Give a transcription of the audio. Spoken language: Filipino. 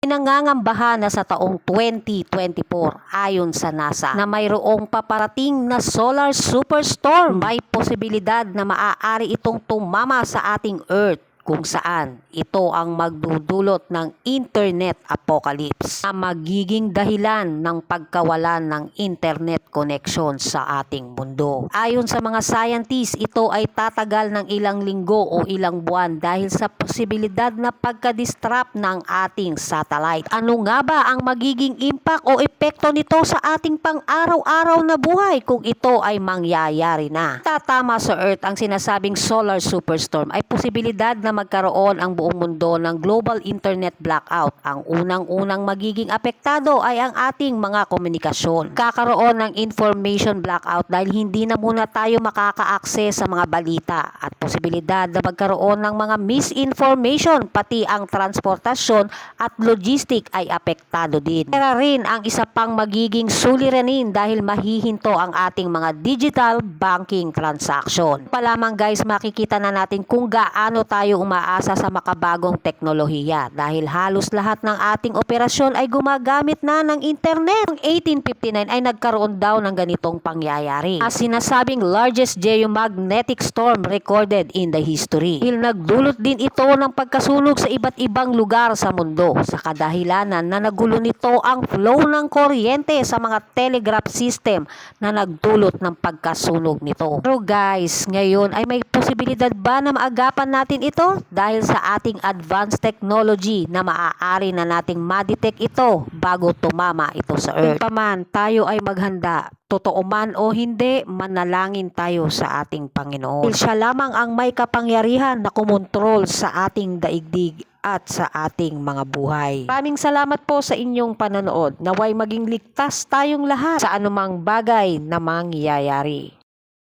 Pinangangambahan na sa taong 2024 ayon sa NASA na mayroong paparating na solar superstorm. May posibilidad na maaari itong tumama sa ating Earth kung saan ito ang magdudulot ng internet apocalypse na magiging dahilan ng pagkawalan ng internet connection sa ating mundo. Ayon sa mga scientists, ito ay tatagal ng ilang linggo o ilang buwan dahil sa posibilidad na pagka-disrupt ng ating satellite. Ano nga ba ang magiging impact o epekto nito sa ating pang-araw-araw na buhay kung ito ay mangyayari na? Tatama sa Earth ang sinasabing solar superstorm ay posibilidad na magkaroon ang buong mundo ng global internet blackout. Ang unang-unang magiging apektado ay ang ating mga komunikasyon. Kakaroon ng information blackout dahil hindi na muna tayo makaka-access sa mga balita at posibilidad na magkaroon ng mga misinformation, pati ang transportasyon at logistic ay apektado din. Kaya rin ang isa pang magiging suliranin dahil mahihinto ang ating mga digital banking transaction. Pa lamang guys, makikita na natin kung gaano tayo umaasa sa makabagong teknolohiya dahil halos lahat ng ating operasyon ay gumagamit na ng internet. Noong 1859 ay nagkaroon daw ng ganitong pangyayari. As sinasabing largest geomagnetic storm recorded in the history. Nagdulot din ito ng pagkasunog sa iba't ibang lugar sa mundo sa kadahilanan na nagulo nito ang flow ng kuryente sa mga telegraph system na nagdulot ng pagkasunog nito. Pero guys, ngayon ay may posibilidad ba na maagapan natin ito? Dahil sa ating advanced technology na maaari na nating ma-detect ito bago tumama ito sa Earth. Paman tayo ay maghanda, totoo man o hindi, manalangin tayo sa ating Panginoon. Siya lamang ang may kapangyarihan na kumontrol sa ating daigdig at sa ating mga buhay. Maraming salamat po sa inyong panonood. Naway maging ligtas tayong lahat sa anumang bagay na mangyayari.